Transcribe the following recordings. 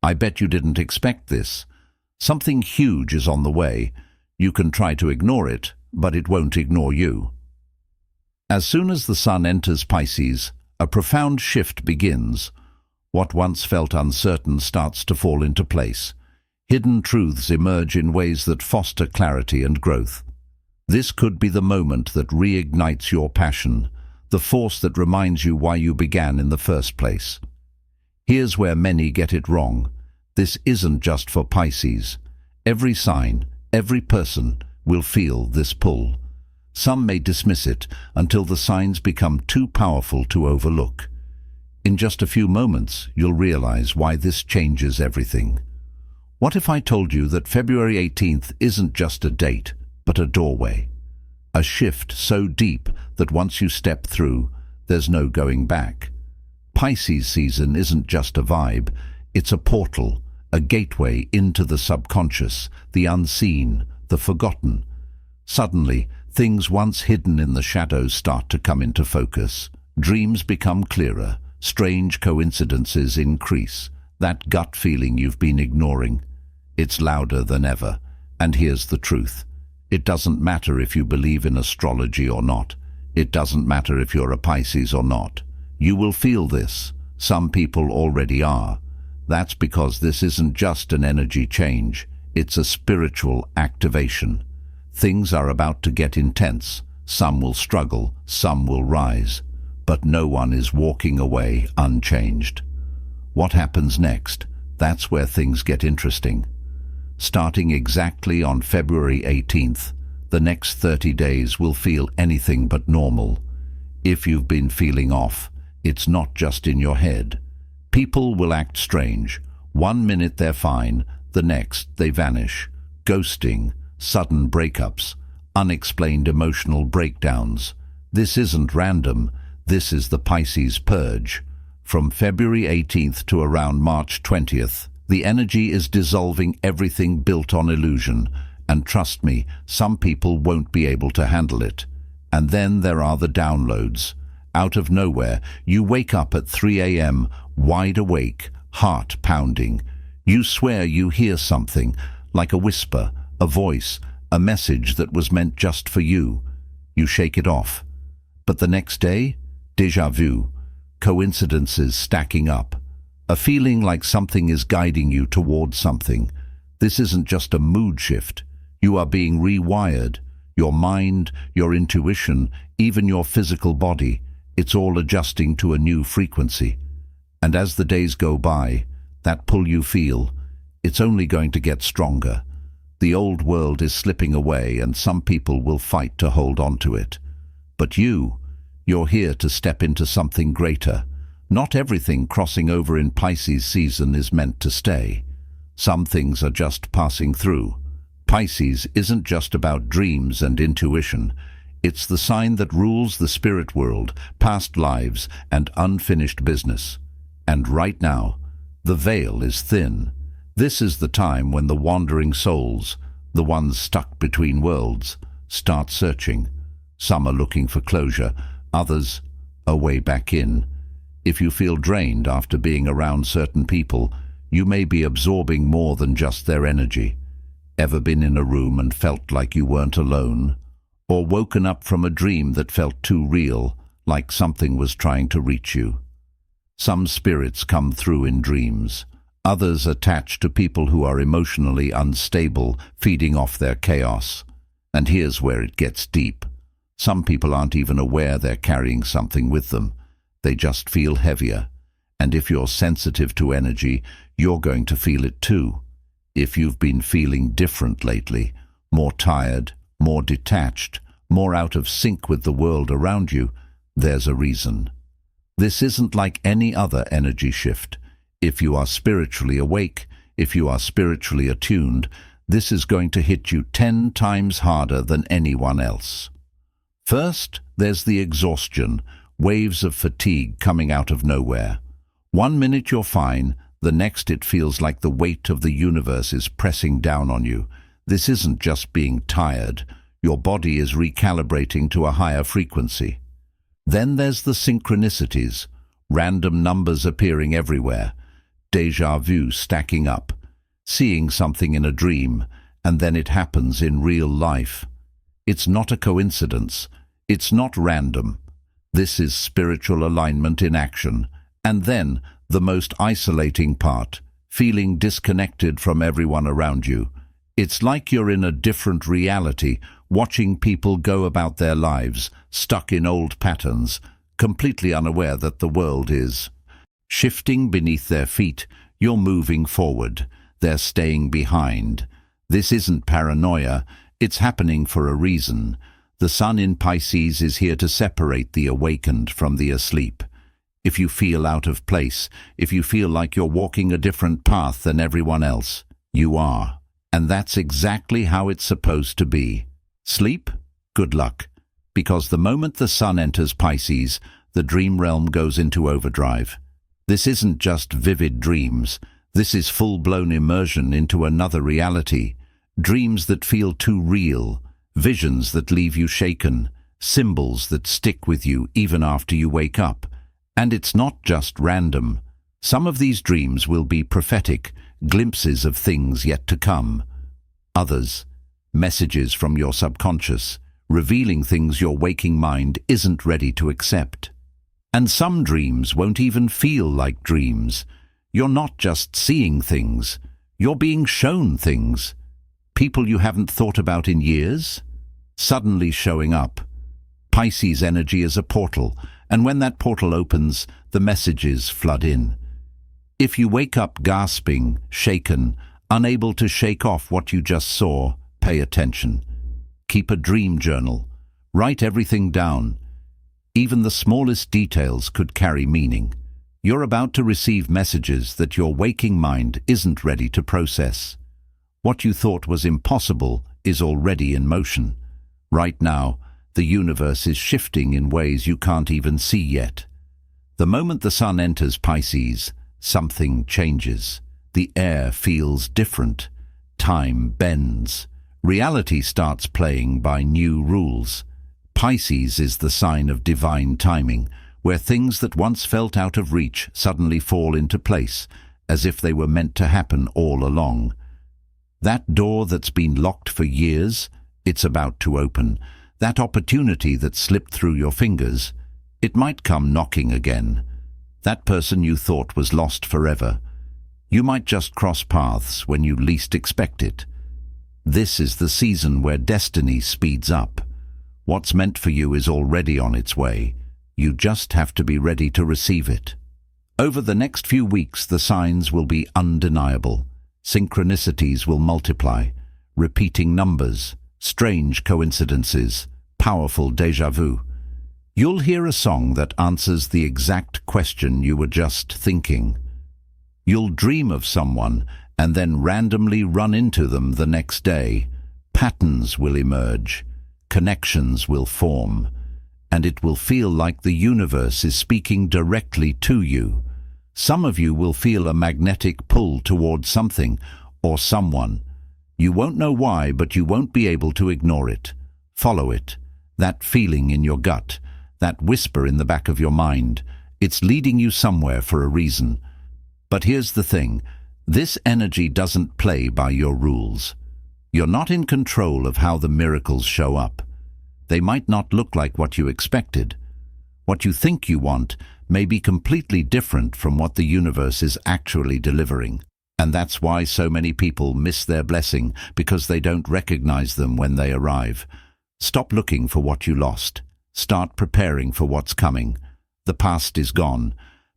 I bet you didn't expect this. Something huge is on the way. You can try to ignore it, but it won't ignore you. As soon as the sun enters Pisces, a profound shift begins. What once felt uncertain starts to fall into place. Hidden truths emerge in ways that foster clarity and growth. This could be the moment that reignites your passion, the force that reminds you why you began in the first place. Here's where many get it wrong. This isn't just for Pisces. Every sign, every person will feel this pull. Some may dismiss it until the signs become too powerful to overlook. In just a few moments, you'll realize why this changes everything. What if I told you that February 18th isn't just a date, but a doorway? A shift so deep that once you step through, there's no going back. Pisces season isn't just a vibe, it's a portal, a gateway into the subconscious, the unseen, the forgotten. Suddenly, things once hidden in the shadows start to come into focus. Dreams become clearer, strange coincidences increase. That gut feeling you've been ignoring, it's louder than ever. And here's the truth. It doesn't matter if you believe in astrology or not. It doesn't matter if you're a Pisces or not. You will feel this. Some people already are. That's because this isn't just an energy change. It's a spiritual activation. Things are about to get intense. Some will struggle, some will rise. But no one is walking away unchanged. What happens next? That's where things get interesting. Starting exactly on February 18th, the next 30 days will feel anything but normal. If you've been feeling off, it's not just in your head. People will act strange. 1 minute they're fine, the next they vanish. Ghosting, sudden breakups, unexplained emotional breakdowns. This isn't random. This is the Pisces purge. From February 18th to around March 20th, the energy is dissolving everything built on illusion, and trust me, some people won't be able to handle it. And then there are the downloads. Out of nowhere, you wake up at 3 a.m., wide awake, heart pounding. You swear you hear something, like a whisper, a voice, a message that was meant just for you. You shake it off. But the next day, déjà vu, coincidences stacking up. A feeling like something is guiding you towards something. This isn't just a mood shift. You are being rewired. Your mind, your intuition, even your physical body, it's all adjusting to a new frequency. And as the days go by, that pull you feel, it's only going to get stronger. The old world is slipping away and some people will fight to hold on to it. But you're here to step into something greater. Not everything crossing over in Pisces season is meant to stay. Some things are just passing through. Pisces isn't just about dreams and intuition. It's the sign that rules the spirit world, past lives, and unfinished business. And right now, the veil is thin. This is the time when the wandering souls, the ones stuck between worlds, start searching. Some are looking for closure, others a way back in. If you feel drained after being around certain people, you may be absorbing more than just their energy. Ever been in a room and felt like you weren't alone? Or woken up from a dream that felt too real, like something was trying to reach you? Some spirits come through in dreams. Others attach to people who are emotionally unstable, feeding off their chaos. And here's where it gets deep. Some people aren't even aware they're carrying something with them. They just feel heavier. And if you're sensitive to energy, you're going to feel it too. If you've been feeling different lately, more tired, more detached, more out of sync with the world around you, there's a reason. This isn't like any other energy shift. If you are spiritually awake, if you are spiritually attuned, this is going to hit you 10 times harder than anyone else. First, there's the exhaustion, waves of fatigue coming out of nowhere. 1 minute you're fine, the next it feels like the weight of the universe is pressing down on you. This isn't just being tired. Your body is recalibrating to a higher frequency. Then there's the synchronicities, random numbers appearing everywhere. Déjà vu stacking up. Seeing something in a dream, and then it happens in real life. It's not a coincidence. It's not random. This is spiritual alignment in action. And then, the most isolating part, feeling disconnected from everyone around you. It's like you're in a different reality, watching people go about their lives, stuck in old patterns, completely unaware that the world is shifting beneath their feet. You're moving forward. They're staying behind. This isn't paranoia. It's happening for a reason. The sun in Pisces is here to separate the awakened from the asleep. If you feel out of place, if you feel like you're walking a different path than everyone else, you are. And that's exactly how it's supposed to be. Sleep? Good luck. Because the moment the sun enters Pisces, the dream realm goes into overdrive. This isn't just vivid dreams. This is full-blown immersion into another reality. Dreams that feel too real, visions that leave you shaken, symbols that stick with you even after you wake up. And it's not just random. Some of these dreams will be prophetic, glimpses of things yet to come. Others, messages from your subconscious, revealing things your waking mind isn't ready to accept. And some dreams won't even feel like dreams. You're not just seeing things, you're being shown things. People you haven't thought about in years, suddenly showing up. Pisces energy is a portal, and when that portal opens, the messages flood in. If you wake up gasping, shaken, unable to shake off what you just saw, pay attention. Keep a dream journal. Write everything down. Even the smallest details could carry meaning. You're about to receive messages that your waking mind isn't ready to process. What you thought was impossible is already in motion. Right now, the universe is shifting in ways you can't even see yet. The moment the sun enters Pisces, something changes. The air feels different. Time bends. Reality starts playing by new rules. Pisces is the sign of divine timing, where things that once felt out of reach suddenly fall into place, as if they were meant to happen all along. That door that's been locked for years, it's about to open. That opportunity that slipped through your fingers, it might come knocking again. That person you thought was lost forever, you might just cross paths when you least expect it. This is the season where destiny speeds up. What's meant for you is already on its way. You just have to be ready to receive it. Over the next few weeks, the signs will be undeniable. Synchronicities will multiply, repeating numbers, strange coincidences, powerful déjà vu. You'll hear a song that answers the exact question you were just thinking. You'll dream of someone and then randomly run into them the next day. Patterns will emerge, connections will form, and it will feel like the universe is speaking directly to you. Some of you will feel a magnetic pull towards something or someone. You won't know why, but you won't be able to ignore it. Follow it. That feeling in your gut, that whisper in the back of your mind, it's leading you somewhere for a reason. But here's the thing, this energy doesn't play by your rules. You're not in control of how the miracles show up. They might not look like what you expected. What you think you want may be completely different from what the universe is actually delivering. And that's why so many people miss their blessing, because they don't recognize them when they arrive. Stop looking for what you lost. Start preparing for what's coming. The past is gone.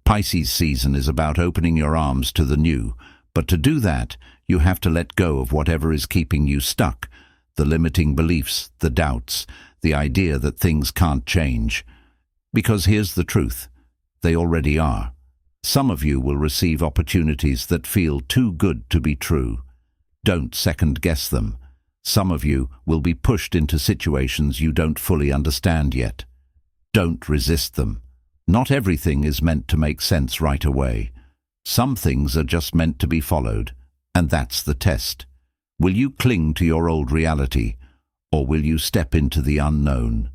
Pisces season is about opening your arms to the new. But to do that, you have to let go of whatever is keeping you stuck. The limiting beliefs, the doubts, the idea that things can't change. Because here's the truth. They already are. Some of you will receive opportunities that feel too good to be true. Don't second-guess them. Some of you will be pushed into situations you don't fully understand yet. Don't resist them. Not everything is meant to make sense right away. Some things are just meant to be followed, and that's the test. Will you cling to your old reality, or will you step into the unknown?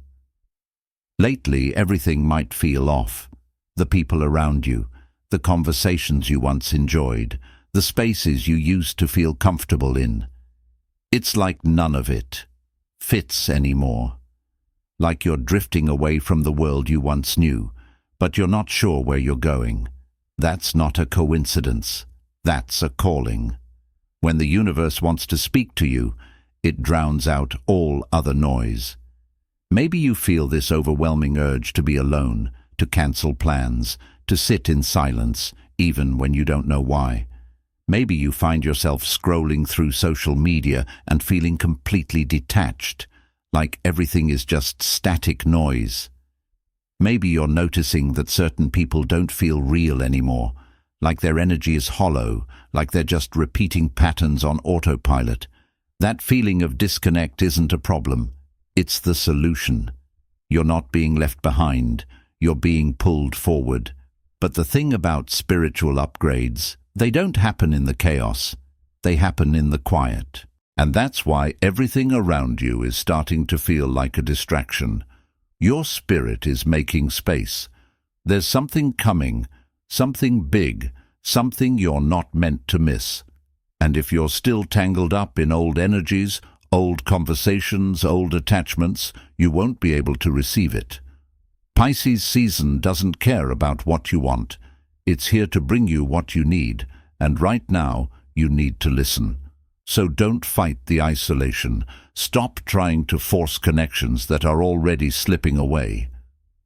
Lately, everything might feel off. The people around you, the conversations you once enjoyed, the spaces you used to feel comfortable in. It's like none of it fits anymore. Like you're drifting away from the world you once knew, but you're not sure where you're going. That's not a coincidence. That's a calling. When the universe wants to speak to you, it drowns out all other noise. Maybe you feel this overwhelming urge to be alone, to cancel plans, to sit in silence, even when you don't know why. Maybe you find yourself scrolling through social media and feeling completely detached, like everything is just static noise. Maybe you're noticing that certain people don't feel real anymore, like their energy is hollow, like they're just repeating patterns on autopilot. That feeling of disconnect isn't a problem. It's the solution. You're not being left behind. You're being pulled forward. But the thing about spiritual upgrades, they don't happen in the chaos. They happen in the quiet. And that's why everything around you is starting to feel like a distraction. Your spirit is making space. There's something coming, something big, something you're not meant to miss. And if you're still tangled up in old energies, old conversations, old attachments, you won't be able to receive it. Pisces season doesn't care about what you want. It's here to bring you what you need, and right now you need to listen. So don't fight the isolation. Stop trying to force connections that are already slipping away.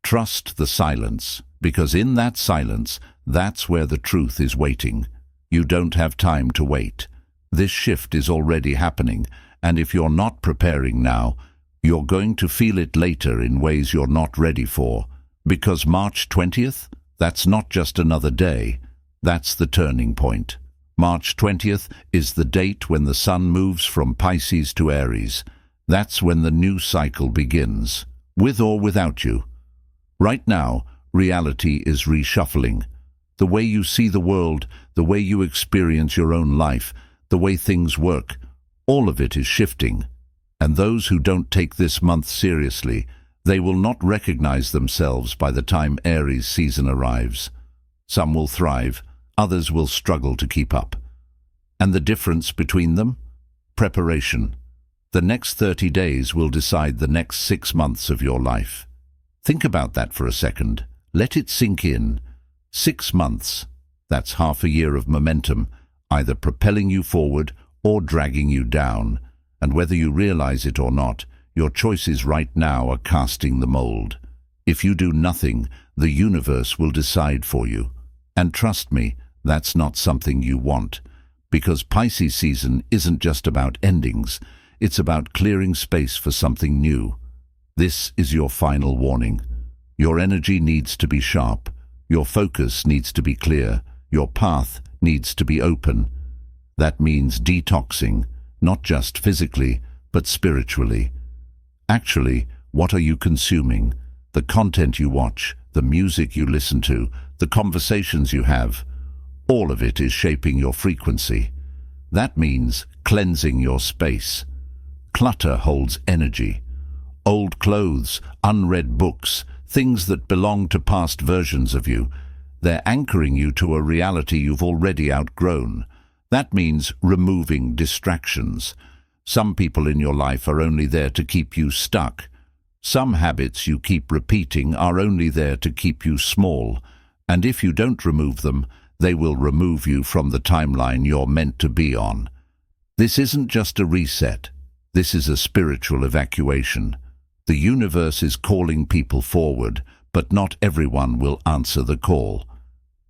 Trust the silence, because in that silence, that's where the truth is waiting. You don't have time to wait. This shift is already happening, and if you're not preparing now, you're going to feel it later in ways you're not ready for. Because March 20th, that's not just another day. That's the turning point. March 20th is the date when the sun moves from Pisces to Aries. That's when the new cycle begins, with or without you. Right now, reality is reshuffling. The way you see the world, the way you experience your own life, the way things work, all of it is shifting. And those who don't take this month seriously, they will not recognize themselves by the time Aries season arrives. Some will thrive, others will struggle to keep up. And the difference between them? Preparation. The next 30 days will decide the next 6 months of your life. Think about that for a second. Let it sink in. 6 months. That's half a year of momentum, either propelling you forward or dragging you down. And whether you realize it or not, your choices right now are casting the mold. If you do nothing, the universe will decide for you. And trust me, that's not something you want. Because Pisces season isn't just about endings, it's about clearing space for something new. This is your final warning. Your energy needs to be sharp. Your focus needs to be clear. Your path needs to be open. That means detoxing, not just physically, but spiritually. Actually, what are you consuming? The content you watch, the music you listen to, the conversations you have, all of it is shaping your frequency. That means cleansing your space. Clutter holds energy. Old clothes, unread books, things that belong to past versions of you, they're anchoring you to a reality you've already outgrown. That means removing distractions. Some people in your life are only there to keep you stuck. Some habits you keep repeating are only there to keep you small. And if you don't remove them, they will remove you from the timeline you're meant to be on. This isn't just a reset. This is a spiritual evacuation. The universe is calling people forward, but not everyone will answer the call.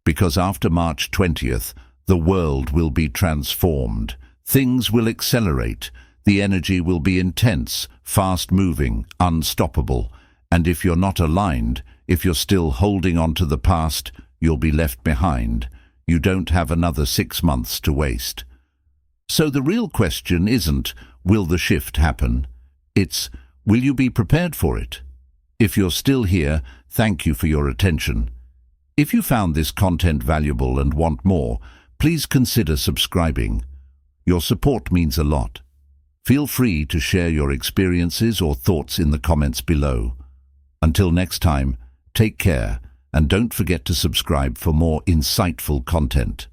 Because after March 20th, the world will be transformed. Things will accelerate. The energy will be intense, fast-moving, unstoppable. And if you're not aligned, if you're still holding on to the past, you'll be left behind. You don't have another 6 months to waste. So the real question isn't, will the shift happen? It's, will you be prepared for it? If you're still here, thank you for your attention. If you found this content valuable and want more, please consider subscribing. Your support means a lot. Feel free to share your experiences or thoughts in the comments below. Until next time, take care and don't forget to subscribe for more insightful content.